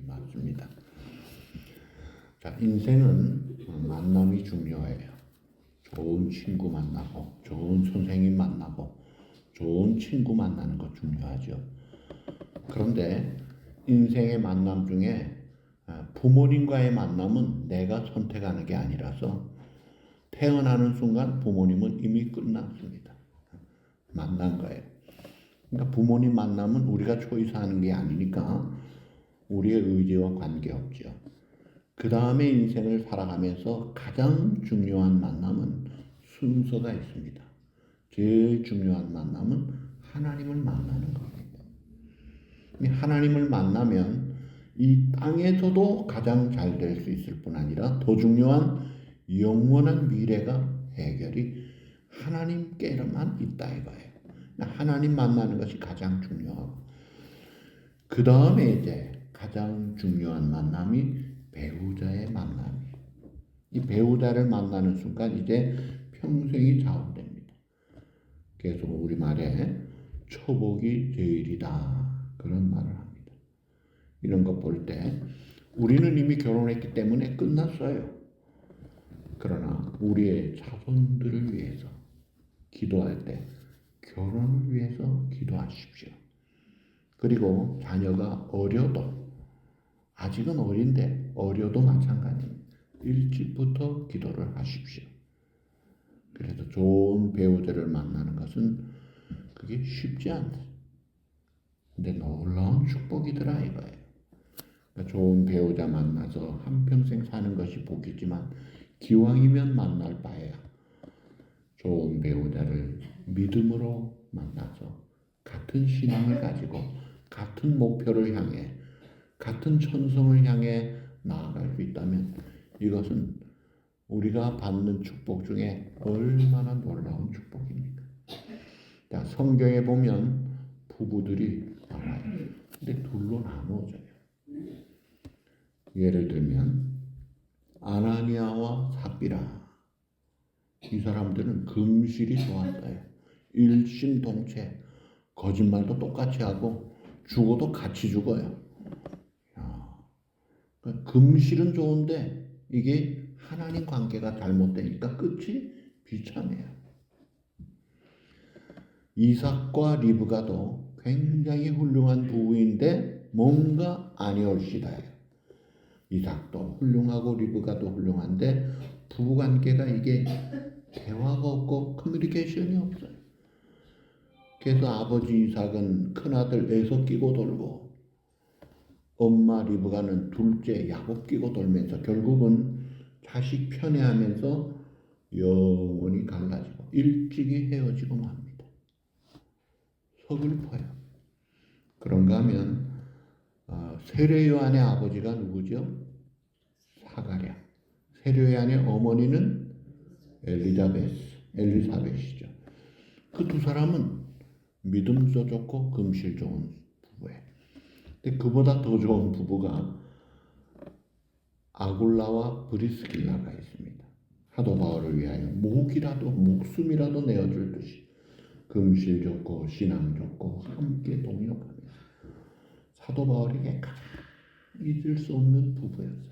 맞습니다. 자, 인생은 만남이 중요해요. 좋은 친구 만나고, 좋은 선생님 만나고, 좋은 친구 만나는 거 중요하죠. 그런데 인생의 만남 중에 부모님과의 만남은 내가 선택하는 게 아니라서 태어나는 순간 부모님은 이미 끝났습니다. 만난 거예요. 그러니까 부모님 만남은 우리가 초이스하는 게 아니니까 우리의 의지와 관계없죠. 그 다음에 인생을 살아가면서 가장 중요한 만남은 순서가 있습니다. 제일 중요한 만남은 하나님을 만나는 겁니다. 하나님을 만나면 이 땅에서도 가장 잘 될 수 있을 뿐 아니라 더 중요한 영원한 미래가 해결이 하나님께만 있다 이거예요. 하나님 만나는 것이 가장 중요하고 그 다음에 이제 가장 중요한 만남이 배우자의 만남이에요. 이 배우자를 만나는 순간 이제 평생이 좌우됩니다. 그래서 우리말에 초복이 제일이다 그런 말을 합니다. 이런 거 볼 때 우리는 이미 결혼했기 때문에 끝났어요. 그러나 우리의 자손들을 위해서 기도할 때 결혼을 위해서 기도하십시오. 그리고 자녀가 어려도 아직은 어린데 어려도 마찬가지입니다. 일찍부터 기도를 하십시오. 그래서 좋은 배우자를 만나는 것은 그게 쉽지 않다. 근데 놀라운 축복이더라 이거예요. 그러니까 좋은 배우자 만나서 한평생 사는 것이 복이지만 기왕이면 만날 바에야 좋은 배우자를 믿음으로 만나서 같은 신앙을 가지고 같은 목표를 향해 같은 천성을 향해 나아갈 수 있다면 이것은 우리가 받는 축복 중에 얼마나 놀라운 축복입니까? 자, 성경에 보면 부부들이 많아요. 근데 둘로 나누어져요. 예를 들면 아나니아와 삽비라 이 사람들은 금실이 좋았어요. 일심동체 거짓말도 똑같이 하고 죽어도 같이 죽어요. 금실은 좋은데 이게 하나님 관계가 잘못되니까 끝이 비참해요. 이삭과 리브가도 굉장히 훌륭한 부부인데 뭔가 아니올시다예요. 이삭도 훌륭하고 리브가도 훌륭한데 부부관계가 이게 대화가 없고 커뮤니케이션이 없어요. 그래서 아버지 이삭은 큰아들 에서 끼고 돌고 엄마 리브가는 둘째 야곱 끼고 돌면서 결국은 자식 편애하면서 영원히 갈라지고 일찍이 헤어지고 맙니다. 서글퍼요. 그런가 하면 세례 요한의 아버지가 누구죠? 사가랴. 세례 요한의 어머니는 엘리사벳이죠. 그 두 사람은 믿음도 좋고 금실 좋은 부부예요. 근데 그보다 더 좋은 부부가 아굴라와 브리스길라가 있습니다. 사도 바울을 위하여 목숨이라도 내어줄 듯이 금실 좋고 신앙 좋고 함께 동역하면서 사도 바울에게 가장 잊을 수 없는 부부였어요.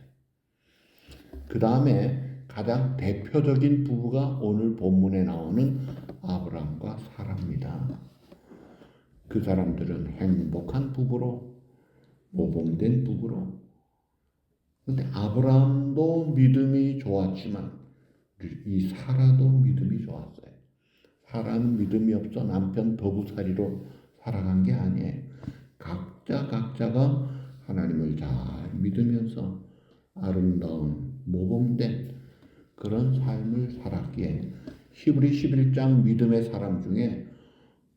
그 다음에 가장 대표적인 부부가 오늘 본문에 나오는 아브라함과 사라입니다. 그 사람들은 행복한 부부로 모범된 부부로. 근데 아브라함도 믿음이 좋았지만 이 사라도 믿음이 좋았어요. 사라는 믿음이 없어 남편 더부살이로 살아간 게 아니에요. 각자가 하나님을 잘 믿으면서 아름다운 모범된 그런 삶을 살았기에 히브리 11장 믿음의 사람 중에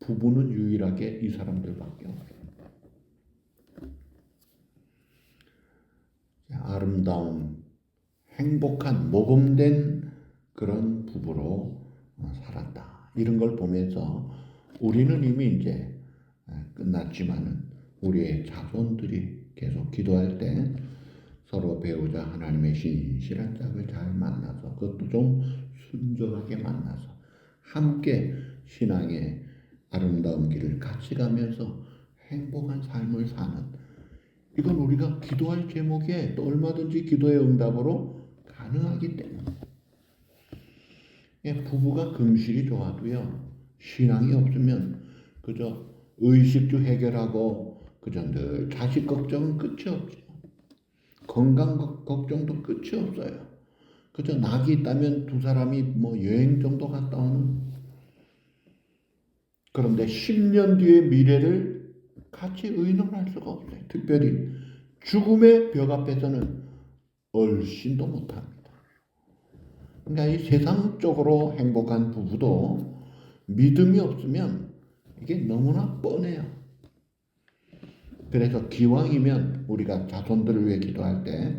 부부는 유일하게 이 사람들밖에 없어요. 아름다운 행복한 모범된 그런 부부로 살았다. 이런 걸 보면서 우리는 이미 이제 끝났지만은 우리의 자손들이 계속 기도할 때 서로 배우자 하나님의 신실한 짝을 잘 만나서 그것도 좀 순전하게 만나서 함께 신앙의 아름다운 길을 같이 가면서 행복한 삶을 사는 이건 우리가 기도할 제목에 또 얼마든지 기도의 응답으로 가능하기 때문에. 예, 부부가 금실이 좋아도요, 신앙이 없으면 그저 의식주 해결하고 그저 늘 자식 걱정은 끝이 없죠. 건강 걱정도 끝이 없어요. 그저 낙이 있다면 두 사람이 뭐 여행 정도 갔다 오는. 그런데 10년 뒤의 미래를 같이 의논할 수가 없어요. 특별히 죽음의 벽 앞에서는 얼씬도 못합니다. 그러니까 이 세상적으로 행복한 부부도 믿음이 없으면 이게 너무나 뻔해요. 그래서 기왕이면 우리가 자손들을 위해 기도할 때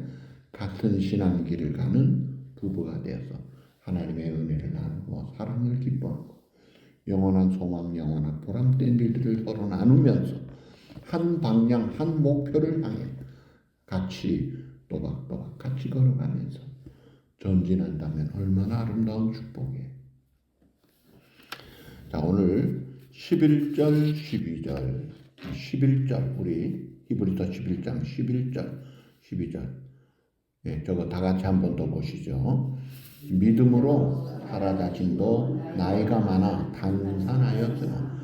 같은 신앙 길을 가는 부부가 되어서 하나님의 은혜를 나누고 사랑을 기뻐하고 영원한 소망, 영원한 보람된 일들을 서로 나누면서 한 방향, 한 목표를 향해 같이 또박또박 같이 걸어가면서 전진한다면 얼마나 아름다운 축복이에요. 자, 오늘 11절, 11절 우리 히브리서 11장 11절, 12절 예, 저거 다 같이 한 번 더 보시죠. 믿음으로 사라 자신도 나이가 많아 단산하였으나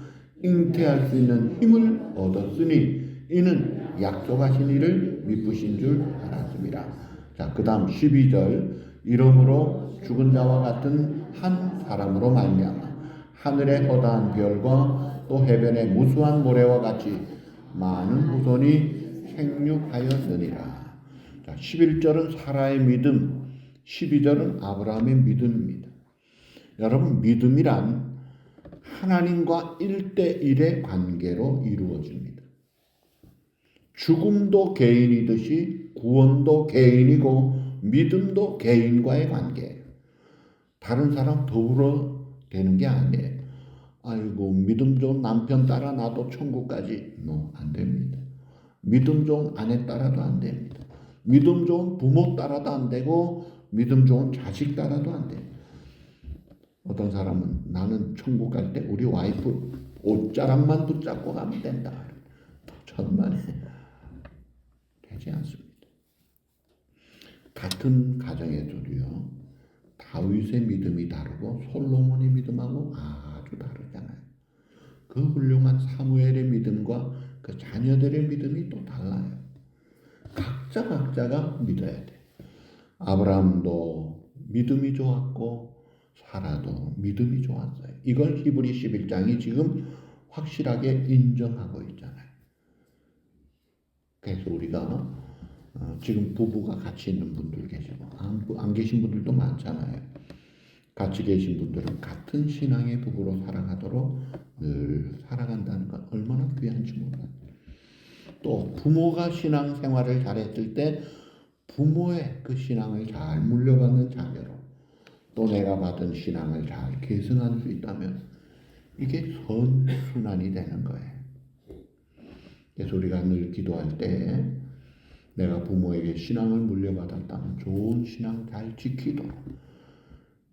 잉태할 수 있는 힘을 얻었으니 이는 약속하신 이를 미쁘신 줄 알았습니다. 자, 그 다음 12절 이러므로 죽은 자와 같은 한 사람으로 말미암아 하늘의 허다한 별과 또 해변의 무수한 모래와 같이 많은 후손이 생육하였느니라. 자, 11절은 사라의 믿음, 12절은 아브라함의 믿음입니다. 여러분, 믿음이란 하나님과 1대1의 관계로 이루어집니다. 죽음도 개인이듯이 구원도 개인이고 믿음도 개인과의 관계예요. 다른 사람 더불어 되는 게 아니에요. 아이고, 믿음 좋은 남편 따라 나도 천국까지. 안 됩니다. 믿음 좋은 아내 따라도 안 됩니다. 믿음 좋은 부모 따라도 안 되고 믿음 좋은 자식 따라도 안 돼요. 어떤 사람은 나는 천국 갈 때 우리 와이프 옷자락만 붙잡고 가면 된다. 천만에 되지 않습니다. 같은 가정에서도요, 다윗의 믿음이 다르고 솔로몬의 믿음하고 아주 다르잖아요. 그 훌륭한 사무엘의 믿음과 그 자녀들의 믿음이 또 달라요. 각자가 믿어야 돼. 아브라함도 믿음이 좋았고 사라도 믿음이 좋았어요. 이걸 히브리 11장이 지금 확실하게 인정하고 있잖아요. 그래서 우리가 지금 부부가 같이 있는 분들 계시고 안 계신 분들도 많잖아요. 같이 계신 분들은 같은 신앙의 부부로 살아가도록 늘 살아간다는 건 얼마나 귀한지 몰라요. 또 부모가 신앙 생활을 잘했을 때 부모의 그 신앙을 잘 물려받는 자녀로 또 내가 받은 신앙을 잘 계승할 수 있다면 이게 선순환이 되는 거예요. 그래서 우리가 늘 기도할 때 내가 부모에게 신앙을 물려받았다면 좋은 신앙 잘 지키도록,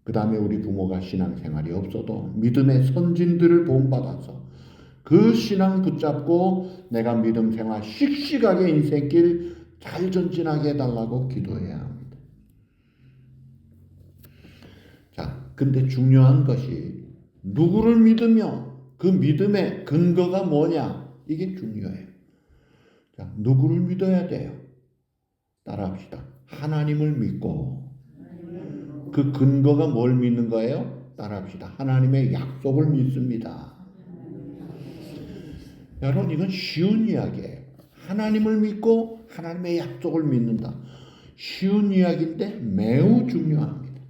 그 다음에 우리 부모가 신앙생활이 없어도 믿음의 선진들을 본받아서 그 신앙 붙잡고 내가 믿음 생활 씩씩하게 인생길 잘 전진하게 해달라고 기도해야 합니다. 자, 근데 중요한 것이 누구를 믿으며 그 믿음의 근거가 뭐냐, 이게 중요해요. 자, 누구를 믿어야 돼요? 따라합시다. 하나님을 믿고, 그 근거가 뭘 믿는 거예요? 따라합시다. 하나님의 약속을 믿습니다. 여러분, 이건 쉬운 이야기예요. 하나님을 믿고 하나님의 약속을 믿는다. 쉬운 이야기인데 매우 중요합니다.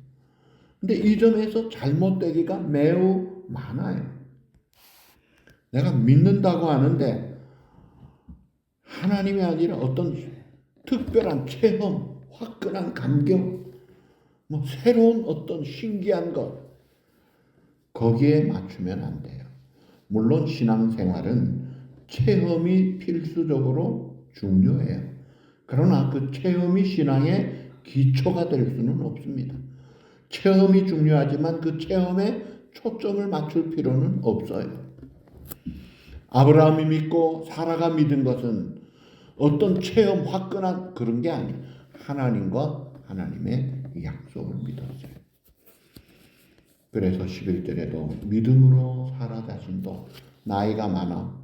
근데 이 점에서 잘못되기가 매우 많아요. 내가 믿는다고 하는데 하나님이 아니라 어떤 특별한 체험, 화끈한 감격, 새로운 어떤 신기한 것, 거기에 맞추면 안 돼요. 물론 신앙생활은 체험이 필수적으로 중요해요. 그러나 그 체험이 신앙의 기초가 될 수는 없습니다. 체험이 중요하지만 그 체험에 초점을 맞출 필요는 없어요. 아브라함이 믿고 사라가 믿은 것은 어떤 체험 화끈한 그런 게 아니에요. 하나님과 하나님의 약속을 믿었어요. 그래서 11절에도 믿음으로 사라 자신도 나이가 많아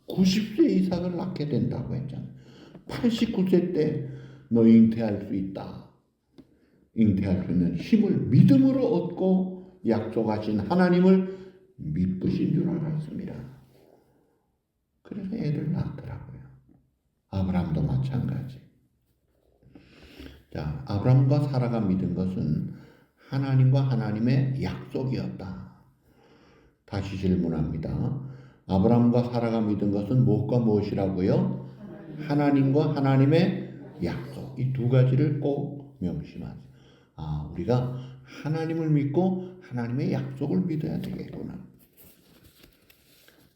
90세 이상을 낳게 된다고 했잖아요. 89세 때 너 잉태할 수 있다. 잉태할 수 있는 힘을 믿음으로 얻고 약속하신 하나님을 믿으신 줄 알았습니다. 그래서 애를 낳더라고요. 아브라함도 마찬가지. 자, 아브라함과 사라가 믿은 것은 하나님과 하나님의 약속이었다. 다시 질문합니다. 아브라함과 사라가 믿은 것은 무엇과 무엇이라고요? 하나님과 하나님의 약속. 이 두 가지를 꼭 명심하세요. 아, 우리가 하나님을 믿고 하나님의 약속을 믿어야 되겠구나.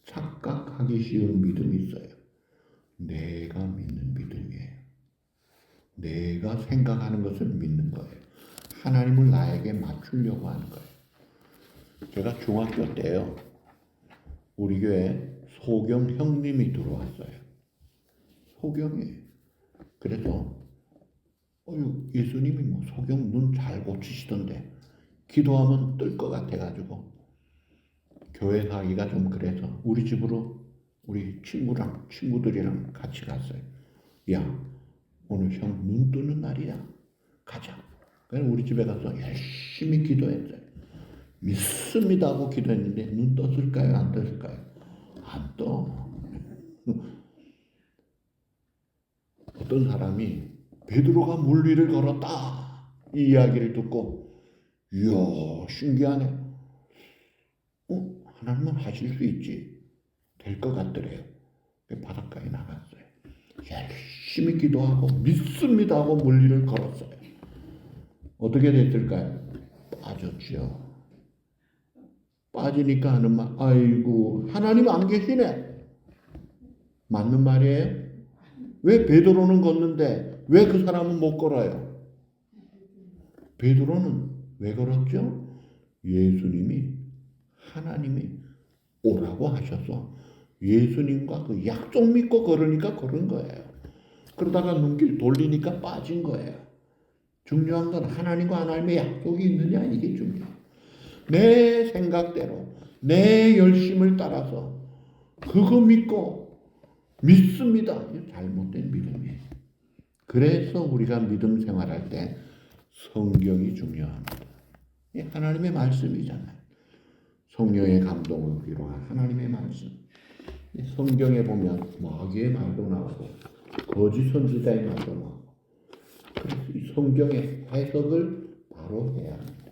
착각하기 쉬운 믿음이 있어요. 내가 믿는 믿음이에요. 내가 생각하는 것을 믿는 거예요. 하나님을 나에게 맞추려고 하는 거예요. 제가 중학교 때요. 우리 교회 소경 형님이 들어왔어요. 소경이에요. 그래서 예수님이 뭐 소경 눈 잘 고치시던데 기도하면 뜰 것 같아가지고 교회 가기가 좀 그래서 우리 집으로 우리 친구들이랑 같이 갔어요. 야, 오늘 형 눈 뜨는 날이야. 가자. 그래서 우리 집에 가서 열심히 기도했어요. 믿습니다 하고 기도했는데 눈 떴을까요? 안 떴을까요? 안 떠. 어떤 사람이 베드로가 물 위를 걸었다. 이 이야기를 듣고 이야 신기하네. 하나님은 하실 수 있지. 될 것 같더래요. 바닷가에 나갔어요. 열심히 기도하고 믿습니다 하고 물 위를 걸었어요. 어떻게 됐을까요? 빠졌죠. 빠지니까 하는 말, 아이고 하나님 안 계시네. 맞는 말이에요? 왜 베드로는 걷는데 왜 그 사람은 못 걸어요? 베드로는 왜 걸었죠? 예수님이 하나님이 오라고 하셔서 예수님과 그 약속 믿고 걸으니까 걸은 거예요. 그러다가 눈길 돌리니까 빠진 거예요. 중요한 건 하나님과 하나님의 약속이 있느냐 이게 중요해요. 내 생각대로 내 열심을 따라서 그거 믿고 믿습니다. 이거 잘못된 믿음이에요. 그래서 우리가 믿음 생활할 때 성경이 중요합니다. 하나님의 말씀이잖아요. 성령의 감동을 비롯한 하나님의 말씀. 성경에 보면 마귀의 말도 나오고 거짓 선지자의 말도 나오고 그래서 이 성경의 해석을 바로 해야 합니다.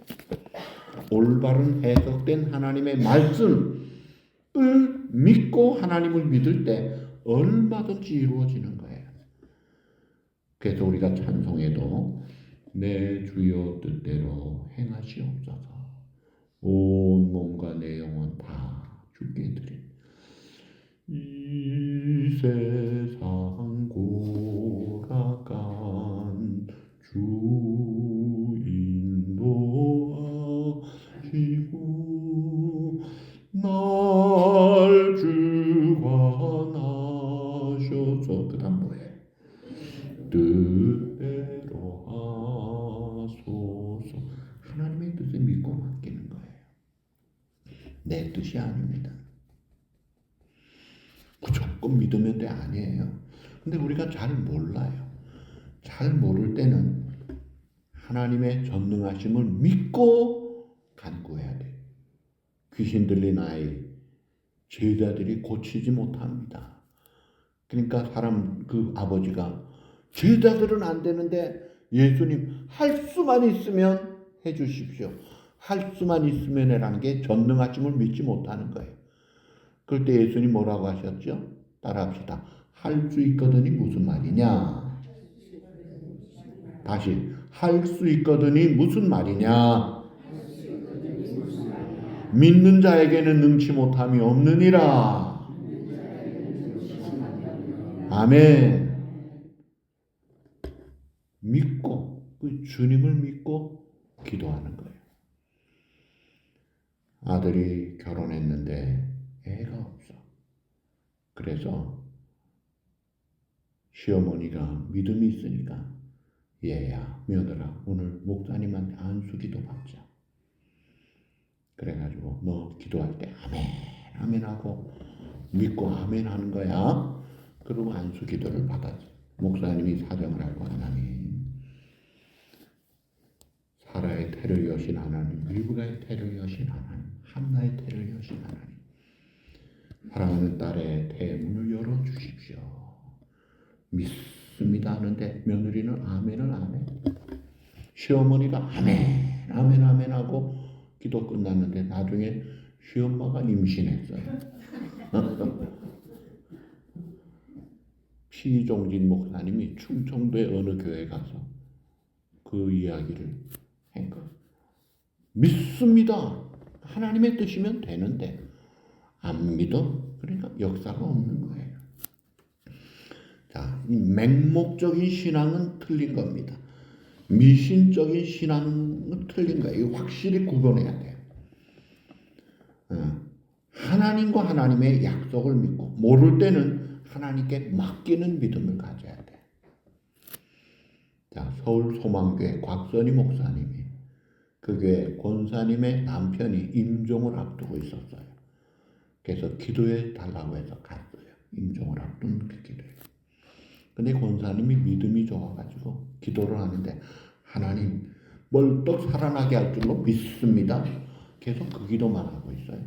올바른 해석된 하나님의 말씀을 믿고 하나님을 믿을 때 얼마든지 이루어지는 거예요. 그래서 우리가 찬송에도 내 주여 뜻대로 행하시옵소서 온 몸과 내 영혼 다 주께 드린 이 세상 고락한 주 인도하시고 날 주관하셔서 그 다음 뭐예요? 뜻대로 하소서. 하나님의 뜻을 믿고 맡기는 거예요. 내 뜻이 아닙니다. 무조건 믿으면 돼 아니에요. 근데 우리가 잘 몰라요. 잘 모를 때는 하나님의 전능하심을 믿고 간구해야 돼. 귀신 들린 아이 제자들이 고치지 못합니다. 그러니까 그 아버지가 제자들은 안 되는데 예수님 할 수만 있으면 해 주십시오. 할 수만 있으면이라는 게 전능하심을 믿지 못하는 거예요. 그럴 때 예수님 뭐라고 하셨죠? 따라합시다. 할 수 있거든이 무슨 말이냐? 다시 할 수 있거든이 무슨 말이냐? 믿는 자에게는 능치 못함이 없느니라. 아멘. 믿고 그 주님을 믿고 기도하는 거예요. 아들이 결혼했는데 애가 없어. 그래서 시어머니가 믿음이 있으니까 얘야 며느라 오늘 목사님한테 안수기도 받자. 그래가지고 너 기도할 때 아멘 아멘 하고 믿고 아멘 하는 거야. 그리고 안수기도를 받았어. 목사님이 사정을 알고 하나님 사라의 태를 여신 하나님, 리브가의 태를 여신 하나님, 한나의 태를 여신 하나님, 사랑하는 딸의 태문을 열어주십시오. 믿습니다 하는데 며느리는 아멘을 안 해. 시어머니가 아멘 아멘 아멘 하고 기도 끝났는데 나중에 시엄마가 임신했어요. 피종진 목사님이 충청도의 어느 교회 가서 그 이야기를 한 거. 믿습니다. 하나님의 뜻이면 되는데 안 믿어? 그러니까 역사가 없는 거예요. 자, 이 맹목적인 신앙은 틀린 겁니다. 미신적인 신앙은 틀린 거예요. 확실히 구분해야 돼요. 하나님과 하나님의 약속을 믿고 모를 때는 하나님께 맡기는 믿음을 가져야 돼. 자, 서울 소망교회 곽선희 목사님이 그 교회 권사님의 남편이 임종을 앞두고 있었어요. 그래서 기도해 달라고 해서 갔어요. 임종을 앞둔 그 기도에. 근데 권사님이 믿음이 좋아가지고 기도를 하는데 하나님 멀떡 살아나게 할 줄로 믿습니다. 계속 그 기도만 하고 있어요.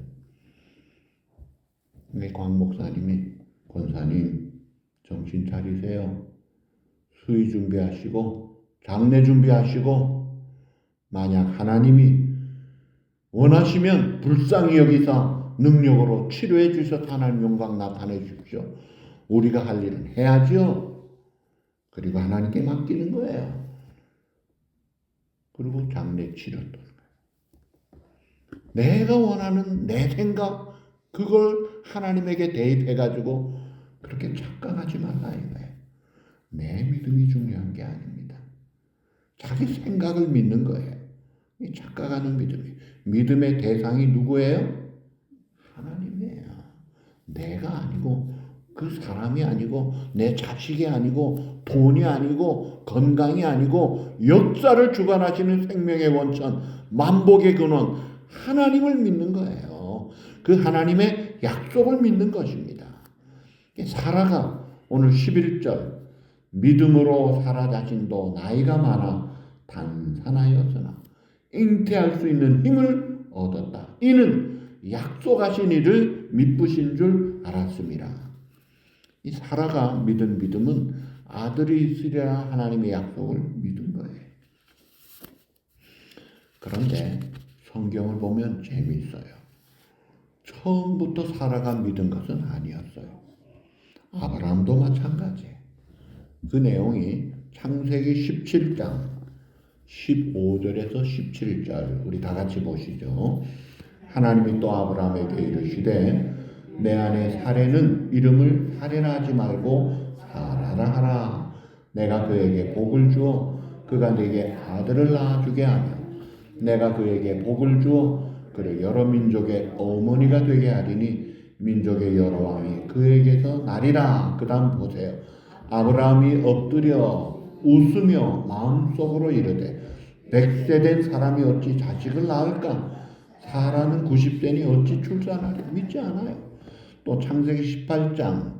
근데 곽 목사님이 권사님 정신 차리세요. 수의 준비하시고 장례 준비하시고 만약 하나님이 원하시면 불쌍히 여기사 능력으로 치료해 주셔서 하나님 영광 나타내 주십시오. 우리가 할 일은 해야죠. 그리고 하나님께 맡기는 거예요. 그리고 장례 치렀던 거예요. 내가 원하는 내 생각 그걸 하나님에게 대입해가지고 그렇게 착각하지 말라 이거예요. 내 믿음이 중요한 게 아닙니다. 자기 생각을 믿는 거예요. 이 착각하는 믿음이. 믿음의 대상이 누구예요? 하나님이에요. 내가 아니고 그 사람이 아니고 내 자식이 아니고 돈이 아니고 건강이 아니고 역사를 주관하시는 생명의 원천 만복의 근원 하나님을 믿는 거예요. 그 하나님의 약속을 믿는 것입니다. 사라가 오늘 11절 믿음으로 사라 자신도 나이가 많아 단산하였으나 잉태할 수 있는 힘을 얻었다. 이는 약속하신 이를 믿으신 줄 알았습니다. 이 사라가 믿은 믿음은 아들이 있으리라 하나님의 약속을 믿은 거예요. 그런데 성경을 보면 재미있어요. 처음부터 사라가 믿은 것은 아니었어요. 아브라함도 마찬가지예요. 그 내용이 창세기 17장 15절에서 17절 우리 다 같이 보시죠. 하나님이 또 아브라함에게 이르시되 내 아내 사레는 이름을 사레라 하지 말고 사라라 하라. 내가 그에게 복을 주어 그가 네게 아들을 낳아주게 하며 내가 그에게 복을 주어 그를 여러 민족의 어머니가 되게 하리니 민족의 여러 왕이 그에게서 나리라. 그 다음 보세요. 아브라함이 엎드려 웃으며 마음속으로 이르되 100세 된 사람이 어찌 자식을 낳을까? 사라는 90세니 어찌 출산하리? 믿지 않아요. 또 창세기 18장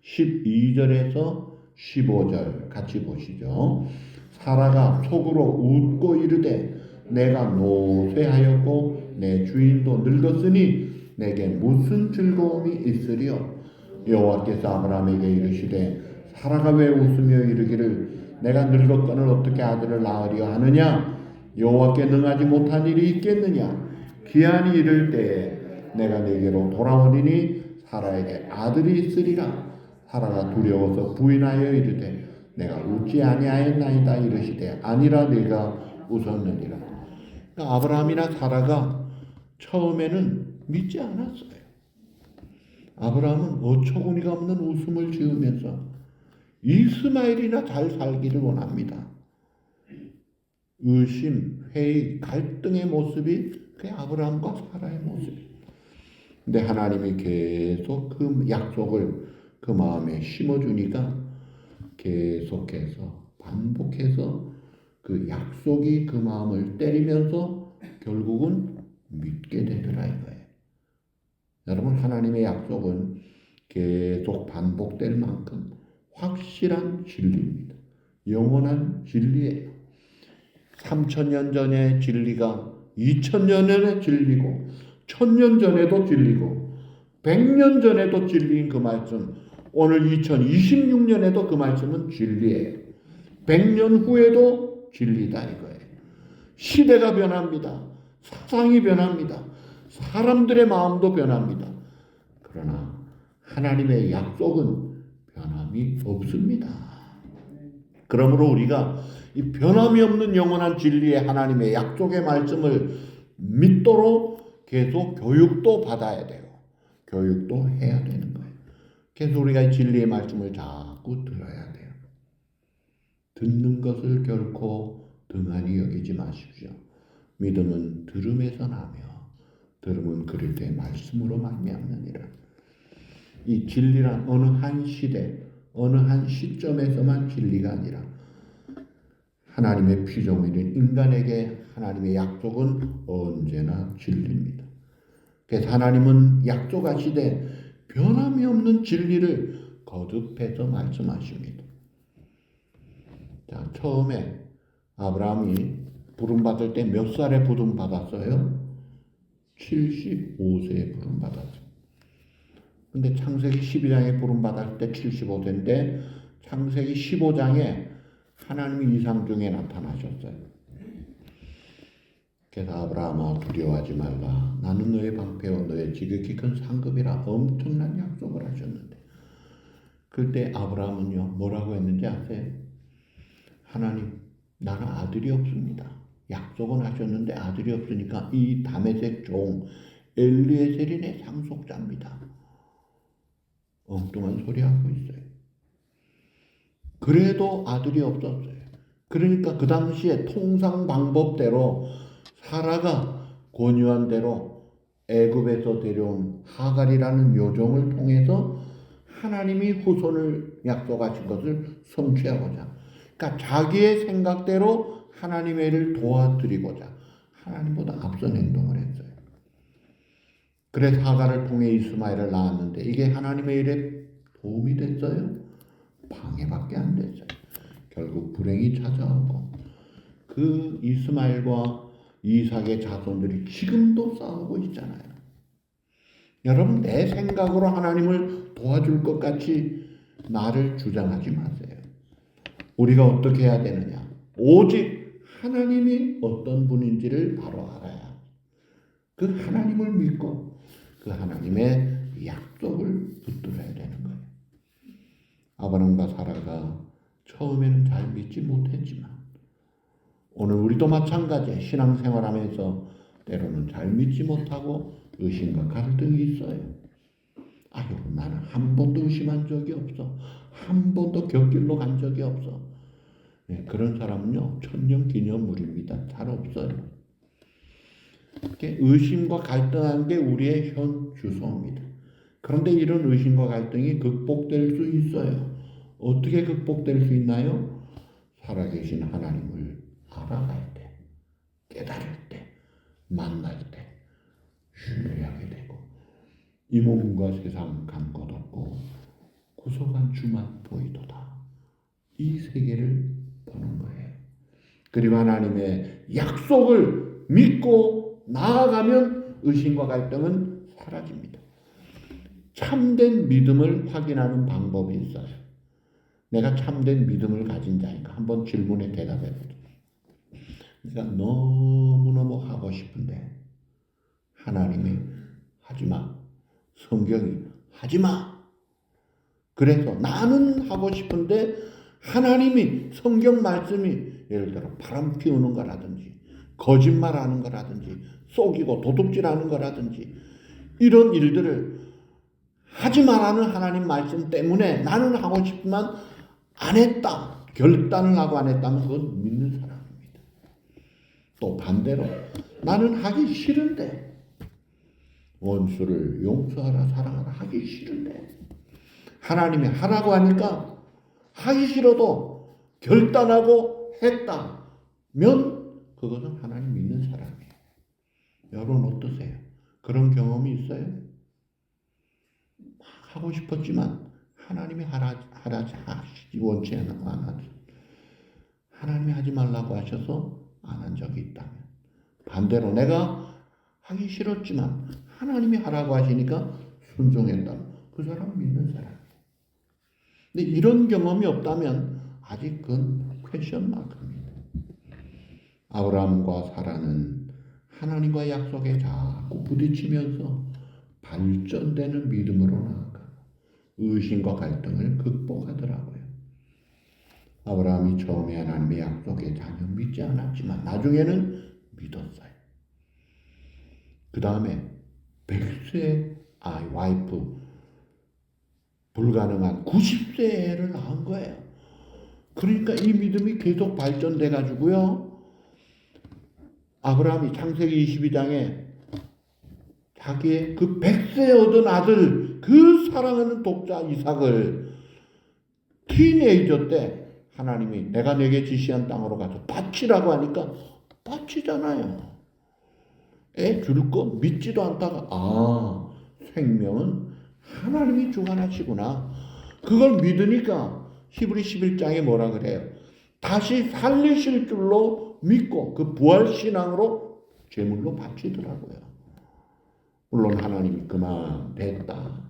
12절에서 15절 같이 보시죠. 사라가 속으로 웃고 이르되 내가 노쇠하였고 내 주인도 늙었으니 내게 무슨 즐거움이 있으리요. 여호와께서 아브라함에게 이르시되 사라가 왜 웃으며 이르기를 내가 늙었거늘 어떻게 아들을 낳으려 하느냐. 여호와께 능하지 못한 일이 있겠느냐. 기한이 이를 때에 내가 네게로 돌아오리니 사라에게 아들이 있으리라. 사라가 두려워서 부인하여 이르되 내가 웃지 아니하였나이다. 이르시되 아니라 네가 웃었느니라. 그러니까 아브라함이나 사라가 처음에는 믿지 않았어요. 아브라함은 어처구니가 없는 웃음을 지으면서 이스마엘이나 잘 살기를 원합니다. 의심, 회의, 갈등의 모습이 그 아브라함과 사라의 모습이에요. 근데 하나님이 계속 그 약속을 그 마음에 심어주니까 계속해서 반복해서 그 약속이 그 마음을 때리면서 결국은 믿게 되더라 이거예요. 여러분, 하나님의 약속은 계속 반복될 만큼 확실한 진리입니다. 영원한 진리예요. 3000년 전의 진리가 2000년 전의 진리고 1000년 전에도 진리고 100년 전에도 진리인 그 말씀, 오늘 2026년에도 그 말씀은 진리예요. 100년 후에도 진리다 이거예요. 시대가 변합니다. 사상이 변합니다. 사람들의 마음도 변합니다. 그러나 하나님의 약속은 변함이 없습니다. 그러므로 우리가 이 변함이 없는 영원한 진리의 하나님의 약속의 말씀을 믿도록 계속 교육도 받아야 돼요. 교육도 해야 되는 거예요. 그래서 우리가 이 진리의 말씀을 자꾸 들어야 돼요. 듣는 것을 결코 등한히 여기지 마십시오. 믿음은 들음에서 나며 들음은 그리스도의 말씀으로 말미암느니라. 이 진리란 어느 한 시대, 어느 한 시점에서만 진리가 아니라 하나님의 피조물인 인간에게 하나님의 약속은 언제나 진리입니다. 그래서 하나님은 약속하시되 변함이 없는 진리를 거듭해서 말씀하십니다. 자, 처음에 아브라함이 부름받을 때 몇 살에 부름받았어요? 75세에 부름받았어요. 근데 창세기 12장에 부름받을 때 75세인데 창세기 15장에 하나님이 이상 중에 나타나셨어요. 그래서 아브라함아 두려워하지 말라. 나는 너의 방패와 너의 지극히 큰 상급이라 엄청난 약속을 하셨는데 그때 아브라함은요 뭐라고 했는지 아세요? 하나님, 나는 아들이 없습니다. 약속은 하셨는데 아들이 없으니까 이 다메섹 종 엘리에셀이 내 상속자입니다. 엉뚱한 소리 하고 있어요. 그래도 아들이 없었어요. 그러니까 그 당시에 통상 방법대로 사라가 권유한 대로 애굽에서 데려온 하갈이라는 요정을 통해서 하나님이 후손을 약속하신 것을 성취하고자, 그러니까 자기의 생각대로 하나님의 일을 도와드리고자 하나님보다 앞선 행동을 했어요. 그래서 하갈을 통해 이스마엘을 낳았는데 이게 하나님의 일에 도움이 됐어요? 방해밖에 안 됐어요. 결국 불행이 찾아오고 그 이스마엘과 이삭의 자손들이 지금도 싸우고 있잖아요. 여러분, 내 생각으로 하나님을 도와줄 것 같이 나를 주장하지 마세요. 우리가 어떻게 해야 되느냐? 오직 하나님이 어떤 분인지를 바로 알아야 그 하나님을 믿고 그 하나님의 약속을 붙들어야 되는 거예요. 아브라함과 사라가 처음에는 잘 믿지 못했지만 오늘 우리도 마찬가지예요. 신앙생활하면서 때로는 잘 믿지 못하고 의심과 갈등이 있어요. 아유, 나는 한 번도 의심한 적이 없어. 한 번도 곁길로 간 적이 없어. 네, 그런 사람은요 천년기념물입니다. 잘 없어요. 의심과 갈등하는 게 우리의 현 주소입니다. 그런데 이런 의심과 갈등이 극복될 수 있어요. 어떻게 극복될 수 있나요? 살아계신 하나님을 알아갈 때, 깨달을 때, 만날 때 신뢰하게 되고 이 몸과 세상 간 것 없고 구속한 주만 보이도다. 이 세계를 보는 거예요. 그리고 하나님의 약속을 믿고 나아가면 의심과 갈등은 사라집니다. 참된 믿음을 확인하는 방법이 있어요. 내가 참된 믿음을 가진 자니까 한번 질문에 대답해보자. 내가 너무너무 하고 싶은데 하나님이 하지마, 성경이 하지마. 그래서 나는 하고 싶은데 하나님이 성경 말씀이 예를 들어 바람 피우는 거라든지 거짓말하는 거라든지 속이고 도둑질하는 거라든지 이런 일들을 하지 말라는 하나님 말씀 때문에 나는 하고 싶지만 안 했다. 결단을 하고 안 했다면 그건 믿는 사람입니다. 또 반대로 나는 하기 싫은데 원수를 용서하라 사랑하라 하기 싫은데 하나님이 하라고 하니까 하기 싫어도 결단하고 했다면 그것은 하나님 믿는 사람이에요. 여러분 어떠세요? 그런 경험이 있어요? 하고 싶었지만 하나님이 하시지 원치 않아서 하나님이 하지 말라고 하셔서 안 한 적이 있다면, 반대로 내가 하기 싫었지만 하나님이 하라고 하시니까 순종했다면 그 사람은 믿는 사람이에요. 근데 이런 경험이 없다면 아직 그건 퀘션 마크입니다. 아브라함과 사라는 하나님과의 약속에 자꾸 부딪히면서 발전되는 믿음으로 나아가 의심과 갈등을 극복하더라고요. 아브라함이 처음에 하나님의 약속에 전혀 믿지 않았지만 나중에는 믿었어요. 그 다음에 100세 와이프 불가능한 90세를 낳은 거예요. 그러니까 이 믿음이 계속 발전돼 가지고요. 아브라함이 창세기 22장에 자기의 그 100세 얻은 아들, 그 사랑하는 독자 이삭을 티네이저 때 하나님이 내가 내게 지시한 땅으로 가서 바치라고 하니까 바치잖아요. 애 줄 거 믿지도 않다가 생명은 하나님이 주관하시구나. 그걸 믿으니까 히브리 11장에 뭐라 그래요? 다시 살리실 줄로 믿고 그 부활신앙으로 제물로 바치더라고요. 물론 하나님이 그만 됐다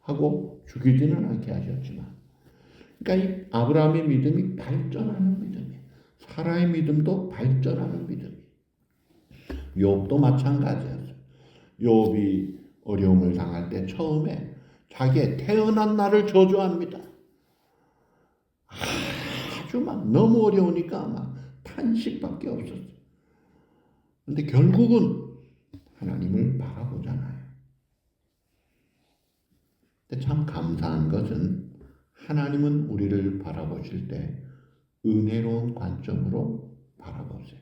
하고 죽이지는 않게 하셨지만, 그러니까 이 아브라함의 믿음이 발전하는 믿음이에요. 사라의 믿음도 발전하는 믿음이에요. 욥도 마찬가지였어요. 욥이 어려움을 당할 때 처음에 자기의 태어난 날을 저주합니다. 아주 막 너무 어려우니까 막 탄식밖에 없었어요. 근데 결국은 하나님을 바라보잖아요. 근데 참 감사한 것은 하나님은 우리를 바라보실 때 은혜로운 관점으로 바라보세요.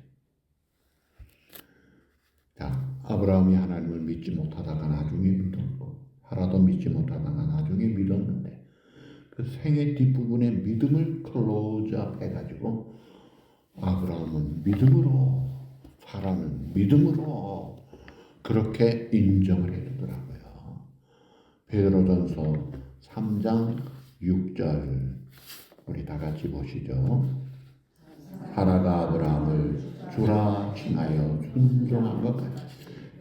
자, 아브라함이 하나님을 믿지 못하다가 나중에 믿었고, 사라도 믿지 못하다가 나중에 믿었는데, 그 생애 뒷부분에 믿음을 클로즈업 해가지고 아브라함은 믿음으로, 사라는 믿음으로 그렇게 인정을 해주더라고요. 베드로전서 3장 6절 우리 다 같이 보시죠. 사라가 아브라함을 주라 칭하여 순종한 것 같이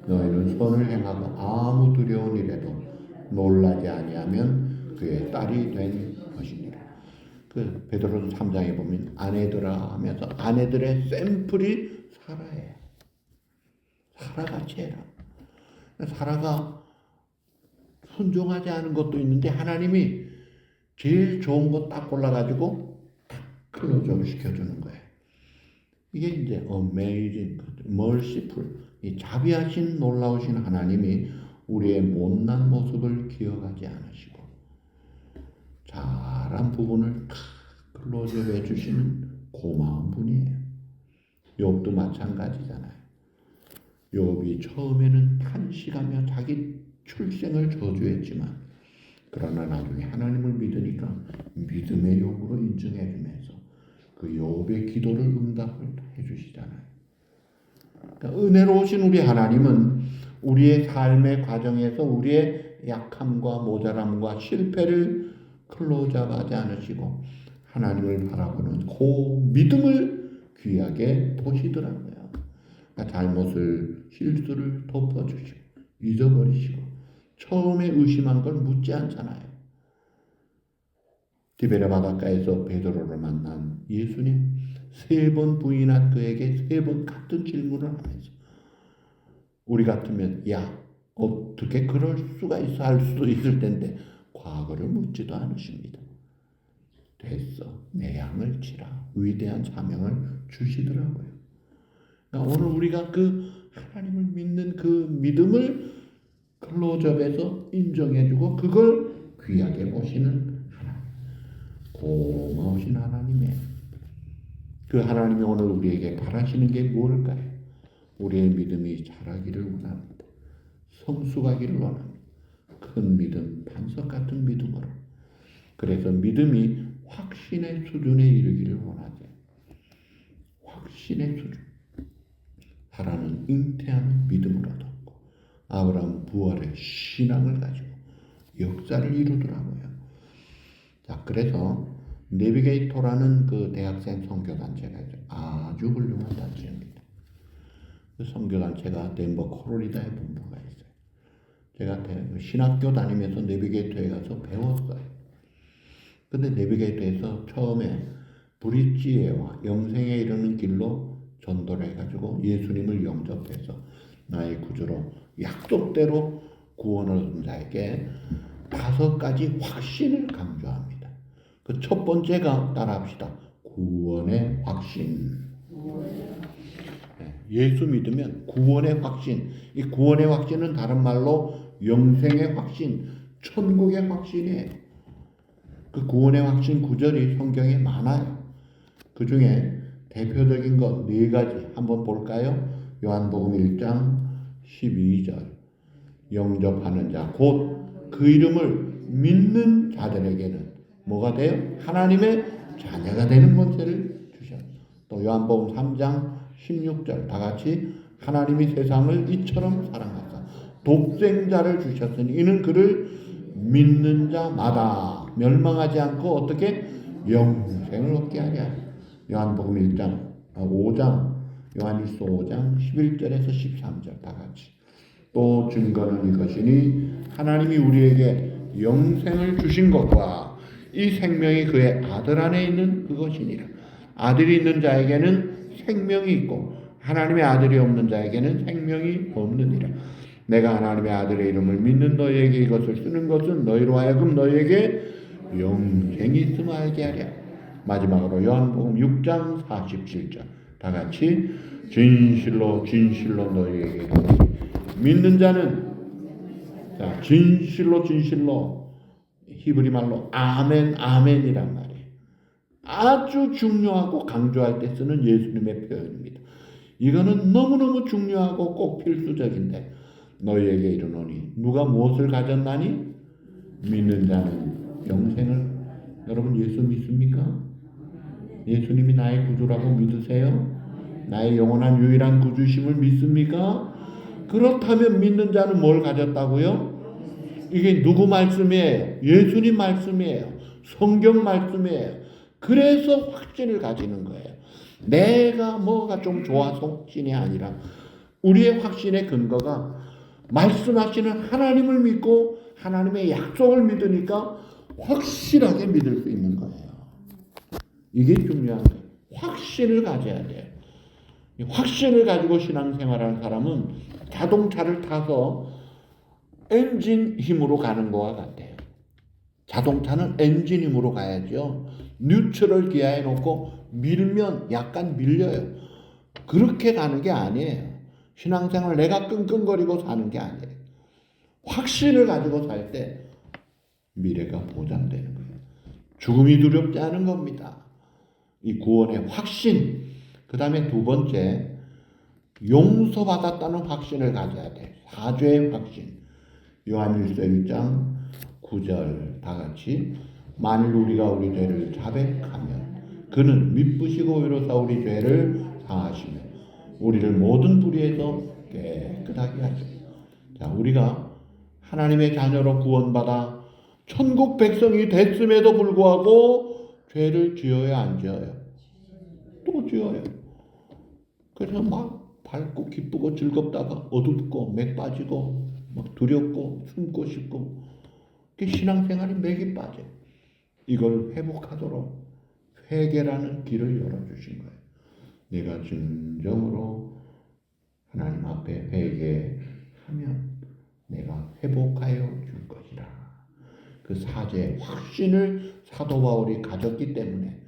너희는 선을 행하고 아무 두려운 일에도 놀라지 아니하면 그의 딸이 된 것이니라. 그 베드로전서 3장에 보면 아내들아 하면서 아내들의 샘플이 사라예요. 사라같이 해라. 사라가 순종하지 않은 것도 있는데 하나님이 제일 좋은 거 딱 골라가지고 딱 클로즈업 시켜주는 거예요. 이게 이제 amazing, merciful, 이 자비하신 놀라우신 하나님이 우리의 못난 모습을 기억하지 않으시고 잘한 부분을 다 클로즈업 해주시는 고마운 분이에요. 욥도 마찬가지잖아요. 욥이 처음에는 탄식하며 자기 출생을 저주했지만 그러나 나중에 하나님을 믿으니까 믿음의 욥으로 인정해주면서 그 욥의 기도를 응답을 해주시잖아요. 그러니까 은혜로우신 우리 하나님은 우리의 삶의 과정에서 우리의 약함과 모자람과 실패를 클로즈업하지 않으시고 하나님을 바라보는 그 믿음을 귀하게 보시더라고요. 그러니까 잘못을, 실수를 덮어주시고 잊어버리시고 처음에 의심한 걸 묻지 않잖아요. 디베레 바닷가에서 베드로를 만난 예수님 3번 부인한 그에게 3번 같은 질문을 하면서 우리 같으면 야 어떻게 그럴 수가 있어 할 수도 있을 텐데 과거를 묻지도 않으십니다. 됐어 내 양을 치라 위대한 사명을 주시더라고요. 그러니까 오늘 우리가 그 하나님을 믿는 그 믿음을 클로즈업해서 인정해주고 그걸 귀하게 보시는 하나님, 고마우신 하나님의 그 하나님이 오늘 우리에게 바라시는 게 뭘까요? 우리의 믿음이 자라기를 원합니다. 성숙하기를 원합니다. 큰 믿음, 반석 같은 믿음으로. 그래서 믿음이 확실히 확신의 수준에 이르기를 원하지. 확신의 수준. 사라는 잉태하는 믿음을 얻었고 아브라함은 부활의 신앙을 가지고 역사를 이루더라고요. 자, 그래서 내비게이터라는 그 대학생 선교단체가 아주 훌륭한 단체입니다. 그 선교단체가 덴버 콜로리다에 본부가 있어요. 제가 신학교 다니면서 내비게이터에 가서 배웠어요. 근데 내비게이터에서 처음에 브릿지에와 영생에 이르는 길로 전도를 해가지고 예수님을 영접해서 나의 구주로 약속대로 구원을 얻은 자에게 5가지 확신을 강조합니다. 그 첫 번째가 따라합시다. 구원의 확신. 예수 믿으면 구원의 확신. 이 구원의 확신은 다른 말로 영생의 확신, 천국의 확신이에요. 그 구원의 확신 구절이 성경에 많아요. 그 중에 대표적인 것 4가지 한번 볼까요? 요한복음 1장 12절. 영접하는 자, 곧 그 이름을 믿는 자들에게는 뭐가 돼요? 하나님의 자녀가 되는 권세를 주셨다. 또 요한복음 3장 16절 다 같이 하나님이 세상을 이처럼 사랑하사 독생자를 주셨으니 이는 그를 믿는 자마다 멸망하지 않고 어떻게 영생을 얻게 하랴. 요한복음 5장 요한일서 5장 11절에서 13절 다 같이 또 증거는 이것이니 하나님이 우리에게 영생을 주신 것과 이 생명이 그의 아들 안에 있는 그것이니라. 아들이 있는 자에게는 생명이 있고 하나님의 아들이 없는 자에게는 생명이 없느니라. 내가 하나님의 아들의 이름을 믿는 너희에게 이것을 쓰는 것은 너희로 하여금 너희에게 영생이 있음을 알게 하랴. 마지막으로 요한복음 6장 47절 다 같이 진실로 진실로 너희에게 믿는 자는 자 진실로 진실로 히브리 말로 아멘 아멘이란 말이에요. 아주 중요하고 강조할 때 쓰는 예수님의 표현입니다. 이거는 너무너무 중요하고 꼭 필수적인데 너희에게 이르노니 누가 무엇을 가졌나니 믿는 자는 영생을. 여러분 예수 믿습니까? 예수님이 나의 구주라고 믿으세요? 나의 영원한 유일한 구주심을 믿습니까? 그렇다면 믿는 자는 뭘 가졌다고요? 이게 누구 말씀이에요? 예수님 말씀이에요. 성경 말씀이에요. 그래서 확신을 가지는 거예요. 내가 뭐가 좀 좋아서 확신이 아니라 우리의 확신의 근거가 말씀하시는 하나님을 믿고 하나님의 약속을 믿으니까 확실하게 믿을 수 있는 거예요. 이게 중요한 거예요. 확신을 가져야 돼요. 확신을 가지고 신앙생활하는 사람은 자동차를 타서 엔진 힘으로 가는 것과 같아요. 자동차는 엔진 힘으로 가야죠. 뉴트럴 기아에 놓고 밀면 약간 밀려요. 그렇게 가는 게 아니에요. 신앙생활 내가 끙끙거리고 사는 게 아니에요. 확신을 가지고 살 때 미래가 보장되는 거예요. 죽음이 두렵지 않은 겁니다. 이 구원의 확신. 그 다음에 2번째 용서받았다는 확신을 가져야 돼요. 사죄의 확신. 요한일서 1장 9절 다 같이 만일 우리가 우리 죄를 자백하면 그는 미쁘시고 의로사 우리 죄를 사하시며 우리를 모든 불의에서 깨끗하게 하시고. 자, 우리가 하나님의 자녀로 구원받아 천국 백성이 됐음에도 불구하고 죄를 지어야 안 지어요? 또 지어요. 그래서 막 밝고 기쁘고 즐겁다가 어둡고 맥 빠지고 막 두렵고 숨고 싶고 신앙생활이 맥이 빠져요. 이걸 회복하도록 회개라는 길을 열어주신 거예요. 내가 진정으로 하나님 앞에 회개하면 내가 회복하여 줄 것이라. 그 사죄의 확신을 사도 바울이 가졌기 때문에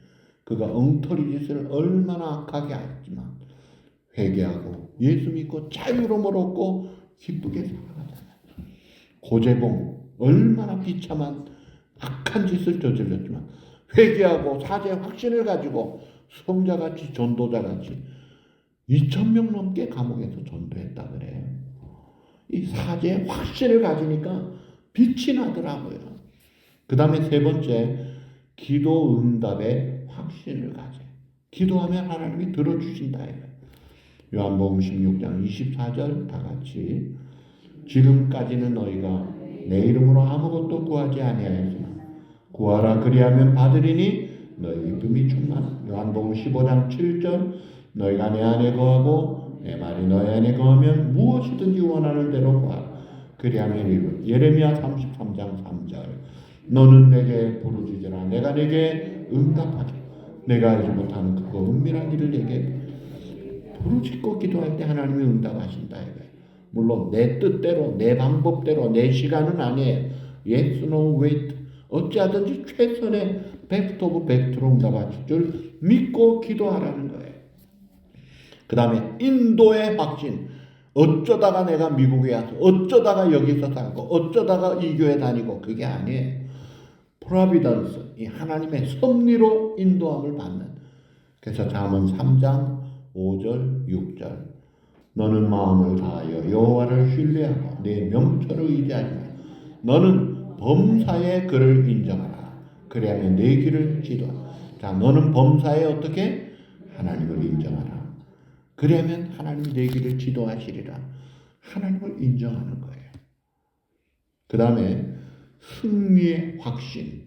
그가 엉터리 짓을 얼마나 악하게 했지만 회개하고 예수 믿고 자유로움을 얻고 기쁘게 살아가잖아요. 고재봉 얼마나 비참한 악한 짓을 저질렀지만 회개하고 사죄의 확신을 가지고 성자같이 전도자같이 2,000명 넘게 감옥에서 전도했다 그래요. 이 사죄의 확신을 가지니까 빛이 나더라고요. 그 다음에 3번째 기도 응답의 확신을 가져. 기도하면 하나님이 들어주신다. 요한복음 16장 24절 다 같이 지금까지는 너희가 내 이름으로 아무것도 구하지 아니하였으나 구하라 그리하면 받으리니 너희 기쁨이 충만하다. 요한복음 15장 7절 너희가 내 안에 거하고 내 말이 너희 안에 거하면 무엇이든지 원하는 대로 구하라 그리하면 이루리라. 예레미야 33장 3절 너는 내게 부르짖으라 내가 내게 응답하리라. 내가 알지 못하는 크고 은밀한 일을 내게 부르짖고 기도할 때 하나님이 응답하신다 이거예요. 물론 내 뜻대로 내 방법대로 내 시간은 아니에요. Yes, no, wait. 어찌하든지 최선의 베스트 오브 베스트로 응답하실 줄 믿고 기도하라는 거예요. 그 다음에 인도의 확신. 어쩌다가 내가 미국에 와서 어쩌다가 여기서 살고 어쩌다가 이 교회 다니고 그게 아니에요. 프로비던스, 이 하나님의 섭리로 인도함을 받는. 그래서 잠언 3장 5절 6절 너는 마음을 다하여 여호와를 신뢰하고 내 명철을 의지하지 마. 너는 범사의 그를 인정하라. 그래야면 내 길을 지도하라. 자, 너는 범사에 어떻게? 하나님을 인정하라. 그러면 하나님이 내 길을 지도하시리라. 하나님을 인정하는 거예요. 그 다음에 승리의 확신.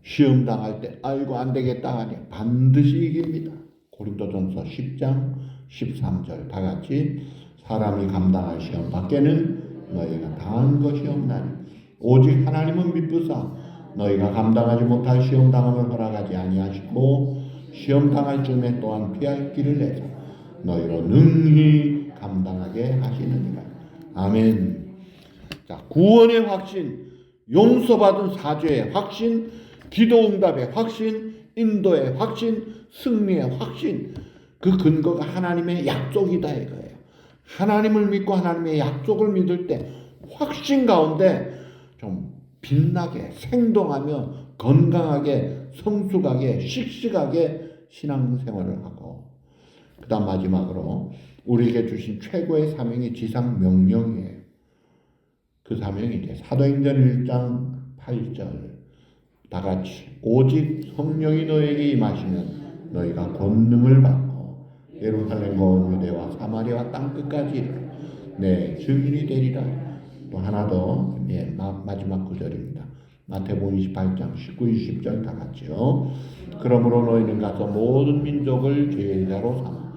시험 당할 때 아이고 안 되겠다 하니 반드시 이깁니다. 고린도전서 10장 13절 다 같이 사람이 감당할 시험 밖에는 너희가 당한 것이 없나니 오직 하나님은 미쁘사 너희가 감당하지 못할 시험 당함을 허락하지 아니하시고 시험 당할 즈음에 또한 피할 길을 내사 너희로 능히 감당하게 하시느니라. 아멘. 자, 구원의 확신, 용서받은 사죄의 확신, 기도응답의 확신, 인도의 확신, 승리의 확신. 그 근거가 하나님의 약속이다 이거예요. 하나님을 믿고 하나님의 약속을 믿을 때 확신 가운데 좀 빛나게 생동하며 건강하게 성숙하게 씩씩하게 신앙생활을 하고 그 다음 마지막으로 우리에게 주신 최고의 사명이 지상 명령이에요. 그 사명이 이제 사도행전 1장 8절 다 같이 오직 성령이 너에게 임하시면 너희가 권능을 받고 예루살렘과 온 유대와 사마리아와 땅끝까지 내 증인이 되리라. 또 하나 더 마지막 구절입니다. 마태복음 28장 19, 20절 다 같이요. 그러므로 너희는 가서 모든 민족을 제자로 삼아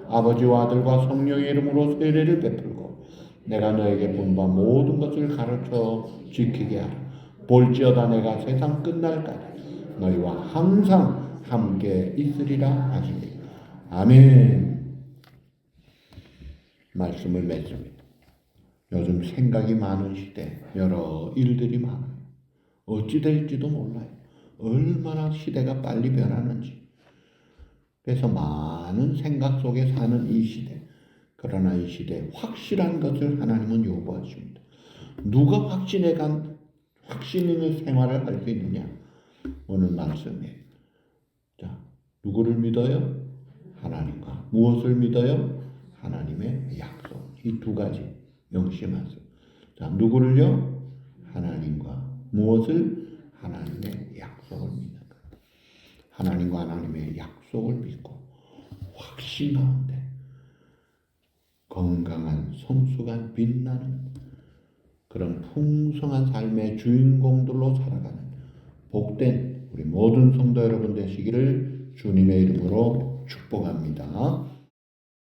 아버지와 아들과 성령의 이름으로 세례를 베풀고 내가 너에게 본 바 모든 것을 가르쳐 지키게 하라. 볼지어다 내가 세상 끝날까지 너희와 항상 함께 있으리라 하시니. 아멘. 말씀을 맺습니다. 요즘 생각이 많은 시대, 여러 일들이 많아요. 어찌 될지도 몰라요. 얼마나 시대가 빨리 변하는지. 그래서 많은 생각 속에 사는 이 시대. 그러나 이 시대에 확실한 것을 하나님은 요구하십니다. 누가 확신 있는 생활을 할 수 있느냐? 오늘 말씀에. 자, 누구를 믿어요? 하나님과. 무엇을 믿어요? 하나님의 약속. 이 두 가지 명심하세요. 자, 누구를요? 하나님과. 무엇을? 하나님의 약속을 믿는 것. 하나님과 하나님의 약속을 믿고 확신 가운데 건강한 성숙한 빛나는 그런 풍성한 삶의 주인공들로 살아가는 복된 우리 모든 성도 여러분 되시기를 주님의 이름으로 축복합니다.